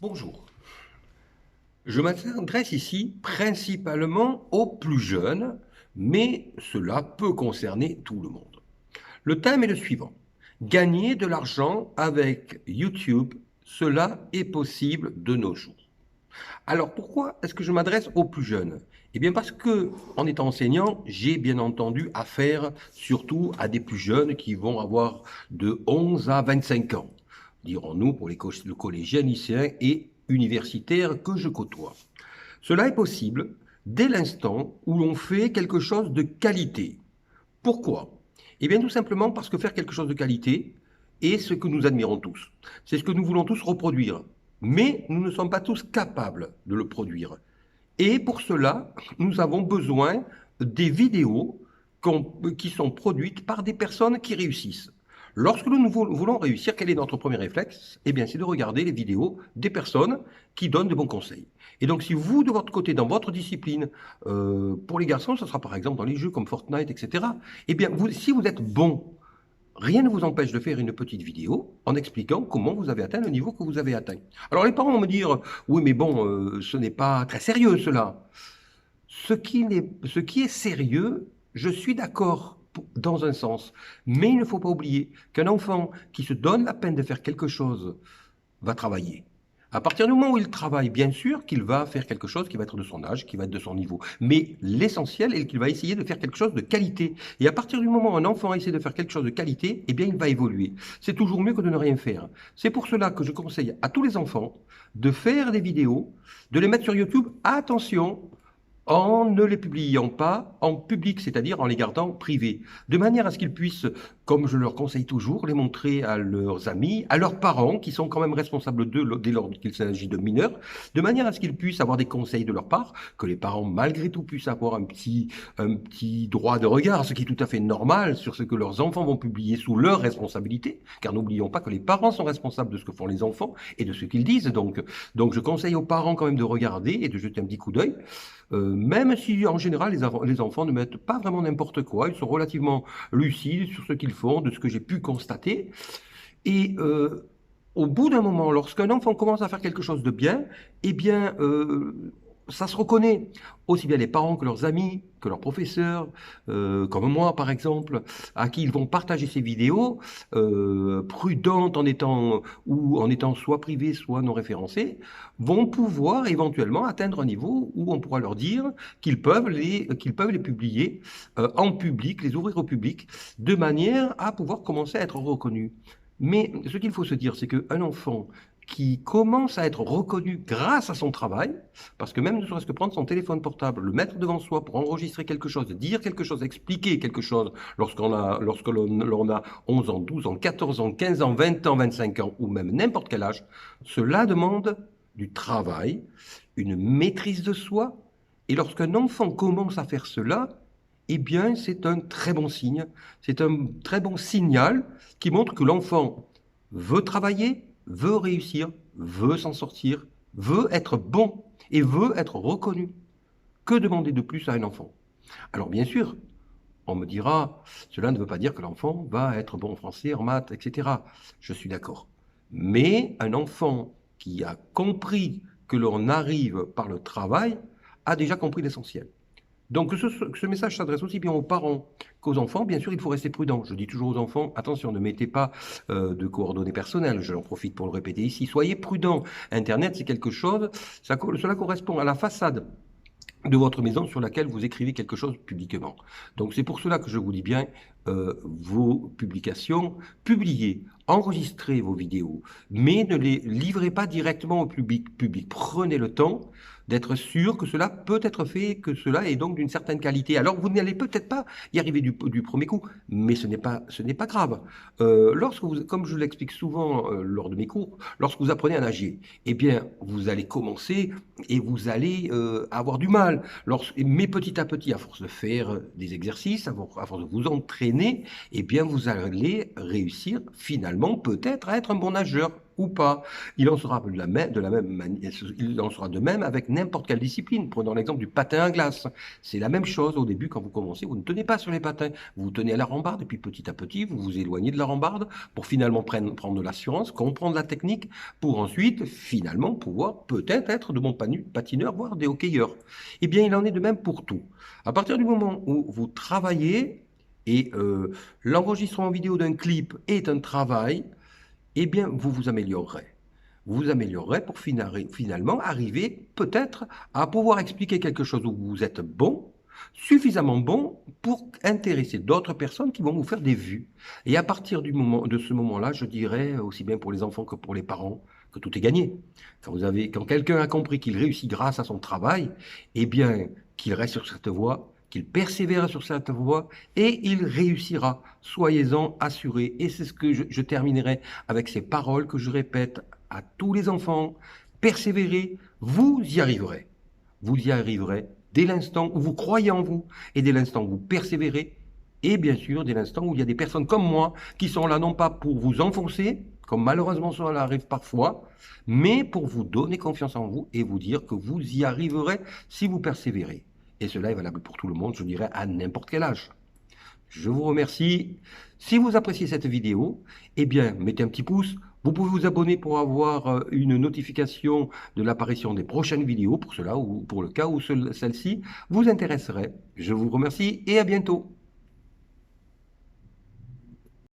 Bonjour, je m'adresse ici principalement aux plus jeunes, mais cela peut concerner tout le monde. Le thème est le suivant. Gagner de l'argent avec YouTube, cela est possible de nos jours. Alors pourquoi est-ce que je m'adresse aux plus jeunes? Eh bien parce que, en étant enseignant, j'ai bien entendu affaire surtout à des plus jeunes qui vont avoir de 11 à 25 ans, dirons-nous pour le collégien, lycéen et universitaire que je côtoie. Cela est possible dès l'instant où l'on fait quelque chose de qualité. Pourquoi? Eh bien tout simplement parce que faire quelque chose de qualité est ce que nous admirons tous. C'est ce que nous voulons tous reproduire. Mais nous ne sommes pas tous capables de le produire. Et pour cela, nous avons besoin des vidéos qui sont produites par des personnes qui réussissent. Lorsque nous voulons réussir, quel est notre premier réflexe? Eh bien, c'est de regarder les vidéos des personnes qui donnent de bons conseils. Et donc, si vous, de votre côté, dans votre discipline, pour les garçons, ce sera par exemple dans les jeux comme Fortnite, etc., eh bien, si vous êtes bon, rien ne vous empêche de faire une petite vidéo en expliquant comment vous avez atteint le niveau que vous avez atteint. Alors les parents vont me dire, oui mais bon, ce n'est pas très sérieux cela. Ce qui est sérieux, je suis d'accord dans un sens, mais il ne faut pas oublier qu'un enfant qui se donne la peine de faire quelque chose va travailler. À partir du moment où il travaille, bien sûr qu'il va faire quelque chose qui va être de son âge, qui va être de son niveau. Mais l'essentiel est qu'il va essayer de faire quelque chose de qualité. Et à partir du moment où un enfant essaie de faire quelque chose de qualité, eh bien, il va évoluer. C'est toujours mieux que de ne rien faire. C'est pour cela que je conseille à tous les enfants de faire des vidéos, de les mettre sur YouTube. Attention, en ne les publiant pas en public, c'est-à-dire en les gardant privés, de manière à ce qu'ils puissent, comme je leur conseille toujours, les montrer à leurs amis, à leurs parents, qui sont quand même responsables d'eux dès lors qu'il s'agit de mineurs, de manière à ce qu'ils puissent avoir des conseils de leur part, que les parents, malgré tout, puissent avoir un petit droit de regard, ce qui est tout à fait normal sur ce que leurs enfants vont publier sous leur responsabilité, car n'oublions pas que les parents sont responsables de ce que font les enfants et de ce qu'ils disent. Donc je conseille aux parents quand même de regarder et de jeter un petit coup d'œil. Même si en général les enfants ne mettent pas vraiment n'importe quoi, ils sont relativement lucides sur ce qu'ils font, de ce que j'ai pu constater. Et au bout d'un moment, lorsqu'un enfant commence à faire quelque chose de bien, eh bien, ça se reconnaît. Aussi bien les parents que leurs amis, que leurs professeurs, comme moi par exemple, à qui ils vont partager ces vidéos, prudentes en étant soit privées, soit non référencées, vont pouvoir éventuellement atteindre un niveau où on pourra leur dire qu'ils peuvent les publier en public, les ouvrir au public, de manière à pouvoir commencer à être reconnus. Mais ce qu'il faut se dire, c'est qu'un enfant qui commence à être reconnu grâce à son travail, parce que même ne serait-ce que prendre son téléphone portable, le mettre devant soi pour enregistrer quelque chose, dire quelque chose, expliquer quelque chose, lorsque l'on a 11 ans, 12 ans, 14 ans, 15 ans, 20 ans, 25 ans, ou même n'importe quel âge, cela demande du travail, une maîtrise de soi. Et lorsqu'un enfant commence à faire cela, eh bien, c'est un très bon signe, c'est un très bon signal qui montre que l'enfant veut travailler, veut réussir, veut s'en sortir, veut être bon et veut être reconnu. Que demander de plus à un enfant? Alors bien sûr, on me dira, cela ne veut pas dire que l'enfant va être bon en français, en maths, etc. Je suis d'accord. Mais un enfant qui a compris que l'on arrive par le travail a déjà compris l'essentiel. Donc ce message s'adresse aussi bien aux parents qu'aux enfants. Bien sûr, il faut rester prudent. Je dis toujours aux enfants, attention, ne mettez pas de coordonnées personnelles. Je en profite pour le répéter ici. Soyez prudents. Internet, c'est quelque chose, cela correspond à la façade de votre maison sur laquelle vous écrivez quelque chose publiquement. Donc c'est pour cela que je vous dis bien, vos publications, publiez, enregistrez vos vidéos, mais ne les livrez pas directement au public. Prenez le temps d'être sûr que cela peut être fait, que cela est donc d'une certaine qualité. Alors vous n'allez peut-être pas y arriver du premier coup, mais ce n'est pas grave. Comme je l'explique souvent lors de mes cours, lorsque vous apprenez à nager, eh bien vous allez commencer et vous allez avoir du mal. Mais petit à petit, à force de faire des exercices, à force de vous entraîner, eh bien vous allez réussir finalement peut-être à être un bon nageur. ou pas. Il en sera de la même manière, il en sera de même avec n'importe quelle discipline. Prenons l'exemple du patin à glace. C'est la même chose. Au début, quand vous commencez, vous ne tenez pas sur les patins. Vous tenez à la rambarde et puis petit à petit, vous vous éloignez de la rambarde pour finalement prendre de l'assurance, comprendre la technique pour ensuite, finalement, pouvoir peut-être être de bons patineurs, voire des hockeyeurs. Eh bien, il en est de même pour tout. À partir du moment où vous travaillez, et l'enregistrement vidéo d'un clip est un travail, eh bien, vous vous améliorerez. Vous vous améliorerez pour finalement arriver peut-être à pouvoir expliquer quelque chose où vous êtes bon, suffisamment bon pour intéresser d'autres personnes qui vont vous faire des vues. Et à partir de ce moment-là, je dirais, aussi bien pour les enfants que pour les parents, que tout est gagné. Quand quelqu'un a compris qu'il réussit grâce à son travail, eh bien, qu'il reste sur cette voie, qu'il persévère sur cette voie, et il réussira. Soyez-en assurés. Et c'est ce que je terminerai avec ces paroles que je répète à tous les enfants. Persévérez, vous y arriverez. Vous y arriverez dès l'instant où vous croyez en vous et dès l'instant où vous persévérez. Et bien sûr, dès l'instant où il y a des personnes comme moi qui sont là non pas pour vous enfoncer, comme malheureusement cela arrive parfois, mais pour vous donner confiance en vous et vous dire que vous y arriverez si vous persévérez. Et cela est valable pour tout le monde, je dirais, à n'importe quel âge. Je vous remercie. Si vous appréciez cette vidéo, eh bien, mettez un petit pouce. Vous pouvez vous abonner pour avoir une notification de l'apparition des prochaines vidéos, pour cela ou pour le cas où celle-ci vous intéresserait. Je vous remercie et à bientôt.